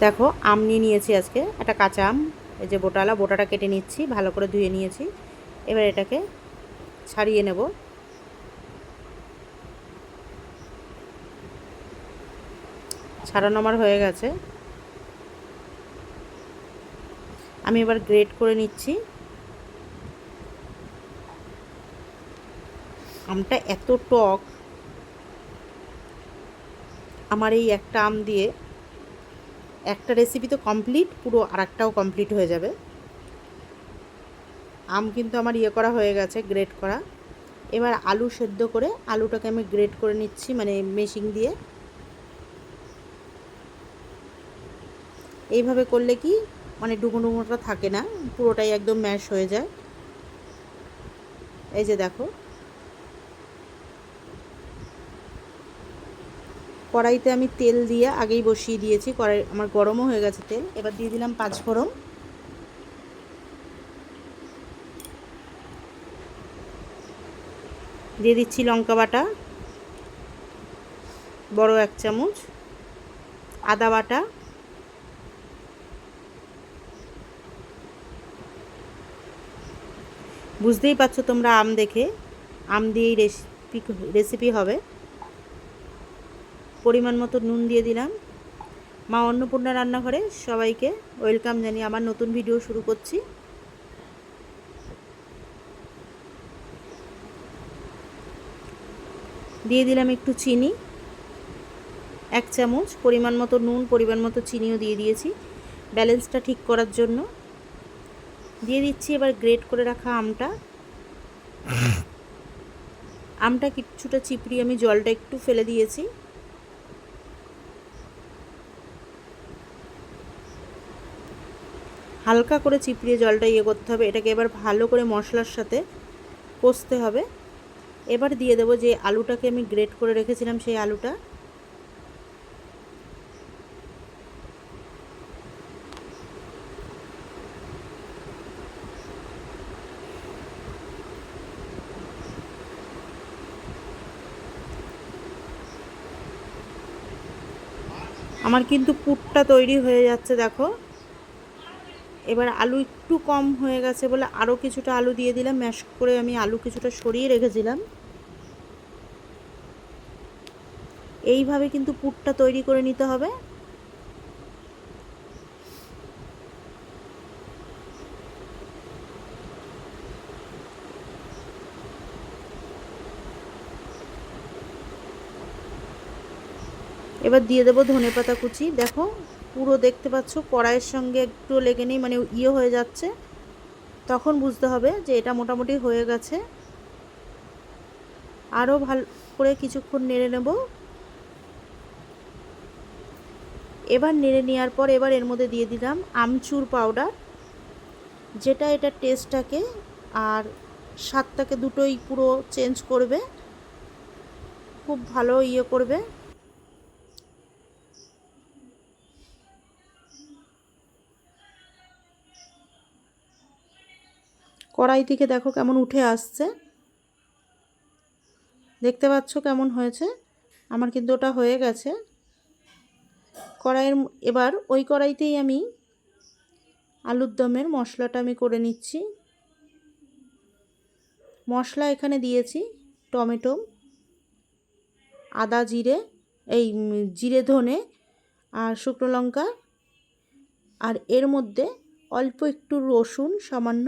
দেখো আম নিয়ে নিয়েছি আজকে, একটা কাঁচা আম। এই যে বোটাটা কেটে নিচ্ছি, ভালো করে ধুয়ে নিয়েছি। এবার এটাকে ছাড়িয়ে নেব। ছাড়ানো আমার হয়ে গেছে। আমি এবার গ্রেট করে নিচ্ছি। আমটা এত টক, আমার এই একটা আম দিয়ে একটা রেসিপি তো কমপ্লিট, পুরো আরেকটাও কমপ্লিট হয়ে যাবে। আম কিন্তু আমার করা হয়ে গেছে, গ্রেট করা। এবার আলু সেদ্ধ করে আলুটাকে আমি গ্রেট করে নিচ্ছি, মানে মেশিং দিয়ে। এইভাবে করলে কি মানে ডুমোটা থাকে না, পুরোটাই একদম ম্যাশ হয়ে যায়। এই যে দেখো, কড়াইতে আমি তেল দিয়ে আগেই বসিয়ে দিয়েছি, কড়াই আমার গরমও হয়ে গেছে তেল। এবার দিয়ে দিলাম 5 ফোড়ন, দিয়ে দিচ্ছি লঙ্কা বাটা বড় 1 চামচ, আদা বাটা, বুঝতেই পারছো তোমরা আম দেখে, আম দিয়েই রেসিপি হবে। পরিমাণ মতো নুন দিয়ে দিলাম। মা অন্নপূর্ণা রান্নাঘরে সবাইকে ওয়েলকাম জানিয়ে আমার নতুন ভিডিও শুরু করছি। দিয়ে দিলাম একটু চিনি, 1 চামচ। পরিমাণ মতো নুন, পরিমাণ মতো চিনিও দিয়ে দিয়েছি ব্যালেন্সটা ঠিক করার জন্য। দিয়ে দিচ্ছি এবার গ্রেট করে রাখা আমটা। আমটা কিছুটা চিপড়ি আমি জলটা একটু ফেলে দিয়েছি। হালকা করে চিপড়িয়ে জলটা করতে হবে। এটাকে এবার ভালো করে মশলার সাথে কষতে হবে। এবার দিয়ে দেবো যে আলুটাকে আমি গ্রেট করে রেখেছিলাম, সেই আলুটা। আমার কিন্তু পুরটা তৈরি হয়ে যাচ্ছে দেখো। এবার আলু একটু কম হয়ে গেছে বলে আরও কিছুটা আলু দিয়ে দিলাম। ম্যাশ করে আমি আলু কিছুটা সরিয়ে রেখেছিলাম। এইভাবে কিন্তু পুরটা তৈরি করে নিতে হবে। এবার দিয়ে দেবো ধনেপাতা কুচি। দেখো পুরো দেখতে পাচ্ছ কড়াইয়ের সঙ্গে একটু লেগে নেই, মানে হয়ে যাচ্ছে, তখন বুঝতে হবে যে এটা মোটামুটি হয়ে গেছে। আরও ভালো করে কিছুক্ষণ নেড়ে নেব। এবার নেড়ে নেওয়ার পর এবার এর মধ্যে দিয়ে দিলাম আমচুর পাউডার, যেটা এটা টেস্টটাকে আর স্বাদটাকে দুটোই পুরো চেঞ্জ করবে, খুব ভালো করবে। কড়াই থেকে দেখো কেমন উঠে আসছে, দেখতে পাচ্ছ কেমন হয়েছে। আমার কিন্তু ওটা হয়ে গেছে। কড়াইয়ের এবার ওই কড়াইতেই আমি আলুর দমের মশলাটা আমি করে নিচ্ছি। মশলা এখানে দিয়েছি টমেটো, আদা জিরে, এই জিরে ধনে আর শুকনো লঙ্কা, আর এর মধ্যে অল্প একটু রসুন সামান্য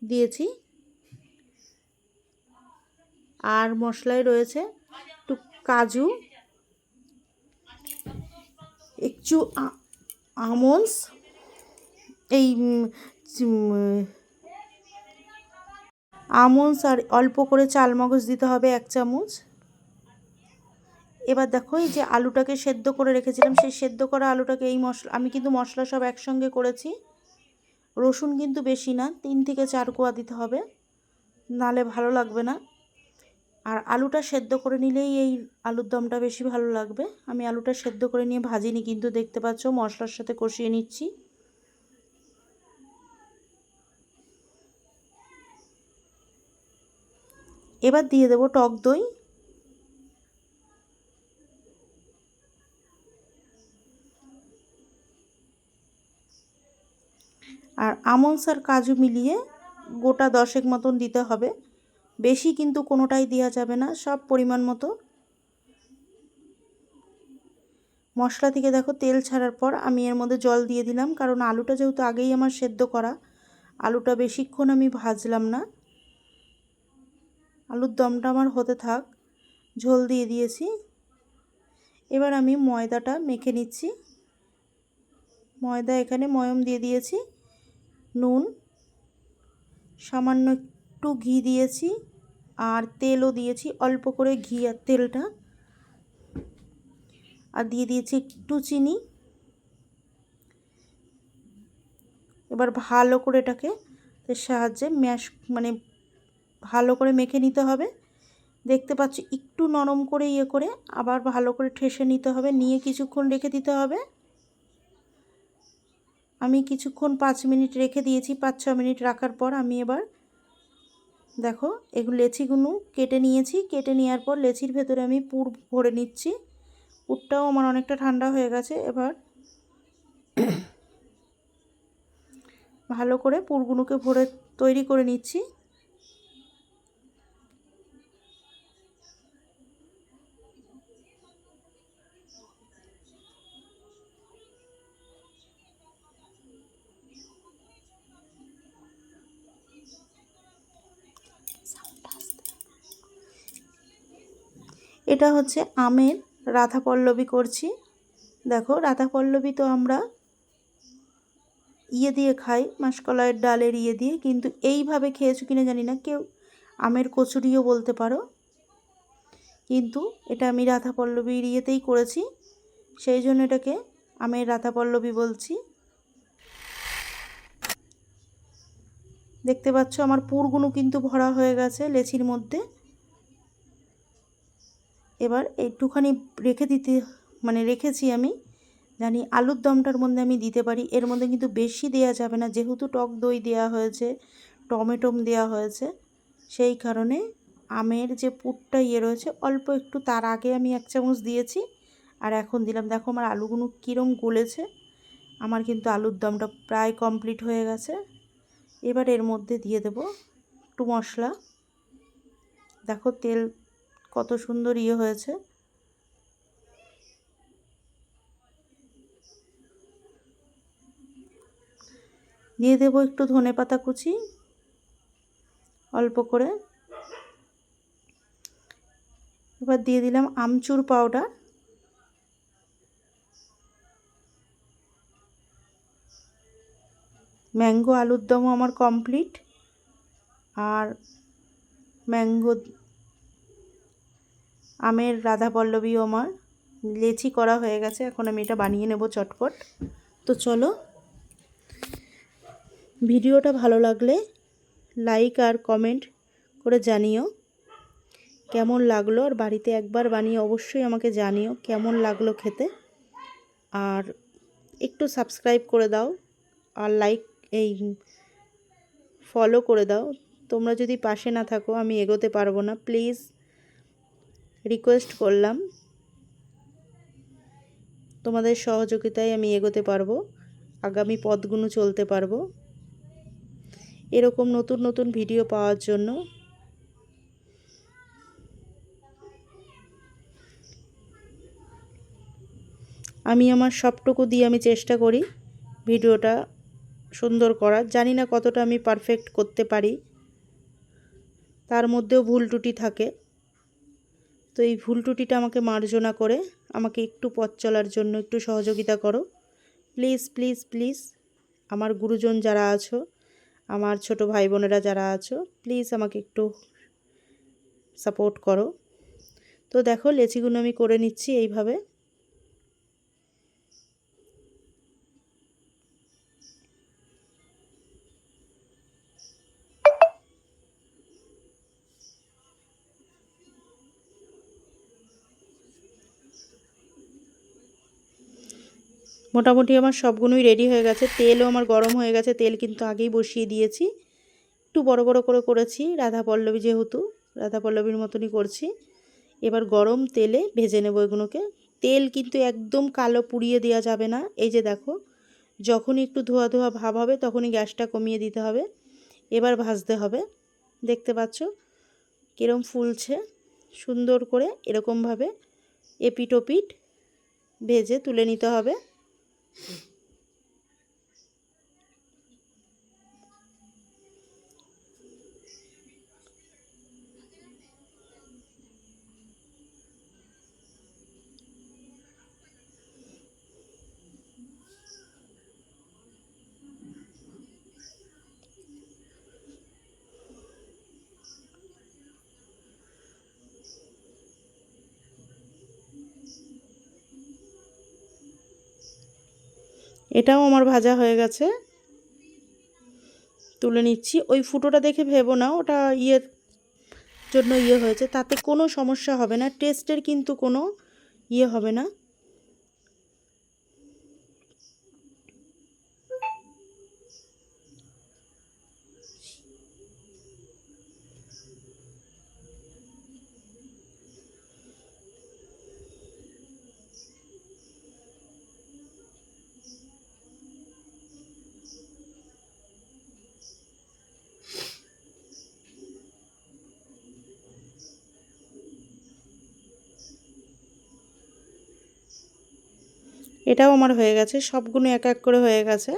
দিয়েছি। আর মশলায় রয়েছে একটু কাজু, একটু আমন্ডস, এই আমন্ডস, আর অল্প করে চালমগজ দিতে হবে 1 চামচ। এবার দেখো এই যে আলুটাকে সেদ্ধ করে রেখেছিলাম, সেই সেদ্ধ করা আলুটাকে এই মশলা, আমি কিন্তু মশলা সব একসঙ্গে করেছি। রসুন কিন্তু বেশি না, 3 থেকে 4 কোয়া দিতে হবে, নালে ভালো লাগবে না। আর আলুটা সেদ্ধ করে নিলেই এই আলুর দমটা বেশি ভালো লাগবে। আমি আলুটা সেদ্ধ করে নিয়ে ভাজিনি, কিন্তু দেখতে পাচ্ছ মশলার সাথে কষিয়ে নিচ্ছি। এবার দিয়ে দেবো টক দই। আর আমন্ডস আর কাজু মিলিয়ে গোটা 10 মতন দিতে হবে, বেশি কিন্তু কোনোটাই দেওয়া যাবে না, সব পরিমাণ মতো। মশলা থেকে দেখো তেল ছাড়ার পর আমি এর মধ্যে জল দিয়ে দিলাম, কারণ আলুটা যেহেতু আগেই আমার সেদ্ধ করা, আলুটা বেশিক্ষণ আমি ভাজলাম না। আলুর দমটা আমার হতে থাক, ঝোল দিয়ে দিয়েছি। এবার আমি ময়দাটা মেখে নিচ্ছি। ময়দা এখানে ময়ম দিয়ে দিয়েছি, নুন, সামান্য একটু ঘি দিয়েছি, আর তেলও দিয়েছি, অল্প করে ঘি আর তেলটা, আর দিয়ে দিয়েছি একটু চিনি। এবার ভালো করে এটাকে এর সাহায্যে ভালো করে মেখে নিতে হবে। দেখতে পাচ্ছ একটু নরম করে করে আবার ভালো করে ঠেসে নিতে হবে, নিয়ে কিছুক্ষণ রেখে দিতে হবে। আমি কিছুক্ষণ 5 মিনিট রেখে দিয়েছি। 5-6 মিনিট রাখার পর আমি এবার দেখো এগুলো লেচিগুলো কেটে নিয়েছি। কেটে নেওয়ার পর লেচির ভেতরে আমি পুর ভরে নিচ্ছি। পুরটাও আমার অনেকটা ঠান্ডা হয়ে গেছে। এবার ভালো করে পুরগুলোকে ভরে তৈরি করে নিচ্ছি। এটা হচ্ছে আমের রাধা পল্লবী করছি। দেখো রাধা পল্লবী তো আমরা দিয়ে খাই, মাসকলাইয়ের ডালের দিয়ে, কিন্তু এইভাবে খেয়েছো কিনা জানি না, কেউ আমের কচুরিও বলতে পারো, কিন্তু এটা আমি রাধা পল্লবীর ইয়েতেই করেছি, সেই জন্য এটাকে আমের রাধা পল্লবী বলছি। দেখতে পাচ্ছ আমার পুরগুলো কিন্তু ভরা হয়ে গেছে লেচির মধ্যে। এবার একটুখানি রেখেছি আমি, জানি আলুর দমটার মধ্যে আমি দিতে পারি। এর মধ্যে কিন্তু বেশি দেয়া যাবে না, যেহেতু টক দই দেওয়া হয়েছে, টমেটো দেওয়া হয়েছে, সেই কারণে আমের যে পুরটা রয়েছে অল্প একটু তার আগে আমি 1 চামচ দিয়েছি, আর এখন দিলাম। দেখো আমার আলুগুলো কীরম গলেছে। আমার কিন্তু আলুর দমটা প্রায় কমপ্লিট হয়ে গেছে। এবার এর মধ্যে দিয়ে দেব একটু মশলা। দেখো তেল কত সুন্দর হয়েছে। দিয়ে দেব একটু ধনেপাতা কুচি অল্প করে। এবার দিয়ে দিলাম আমচুর পাউডার। ম্যাঙ্গো আলুর দমও আমার কমপ্লিট, আর আমের রাধা পল্লবীও আমার লেচি করা হয়ে গেছে। এখন আমি এটা বানিয়ে নেব চটপট। তো চলো, ভিডিওটা ভালো লাগলে লাইক আর কমেন্ট করে জানিও কেমন লাগলো, আর বাড়িতে একবার বানিয়ে অবশ্যই আমাকে জানিও কেমন লাগলো খেতে। আর একটু সাবস্ক্রাইব করে দাও, আর ফলো করে দাও। তোমরা যদি পাশে না থাকো আমি এগোতে পারবো না, প্লিজ রিকোয়েস্ট করলাম। তোমাদের সহযোগিতায় আমি এগোতে পারবো, আগামী পথগুলো চলতে পারবো। এরকম নতুন নতুন ভিডিও পাওয়ার জন্য আমি আমার সবটুকু দিয়ে আমি চেষ্টা করি ভিডিওটা সুন্দর করার। জানি না কতটা আমি পারফেক্ট করতে পারি, তার মধ্যেও ভুল ত্রুটি থাকে। তো এই ভুল ত্রুটিটা আমাকে মার্জনা করে আমাকে একটু পথ চলার জন্য একটু সহযোগিতা করো, প্লিজ প্লিজ প্লিজ। আমার গুরুজন যারা আছো, আমার ছোট ভাই বোনেরা যারা আছো, প্লিজ আমাকে একটু সাপোর্ট করো। তো দেখো লেচিগুলো আমি করে নিচ্ছি এইভাবে। মোটামুটি আমার সবগুলোই রেডি হয়ে গেছে। তেলও আমার গরম হয়ে গেছে, তেল কিন্তু আগেই বসিয়ে দিয়েছি। একটু বড় বড় করে করেছি, রাধা পল্লবী যেহেতু, রাধা পল্লবীর মতনই করছি। এবার গরম তেলে ভেজে নেব এগুলোকে। তেল কিন্তু একদম কালো পুড়িয়ে দেওয়া যাবে না। এই যে দেখো যখনই একটু ধোয়া ধোয়া ভাব হবে তখনই গ্যাসটা কমিয়ে দিতে হবে। এবার ভাজতে হবে। দেখতে পাচ্ছ কিরম ফুলছে, সুন্দর করে এরকমভাবে এপিট ওপিট ভেজে তুলে নিতে হবে। এটাও আমার ভাজা হয়ে গেছে, তুলে নিচ্ছি। ওই ফুটোটা দেখে ভেবো না ওটা ইয়ের জন্য হয়েছে, তাতে কোনো সমস্যা হবে না, টেস্টের কিন্তু কোনো হবে না। এটাও আমার হয়ে গেছে, সবগুলো এক এক করে হয়ে গেছে।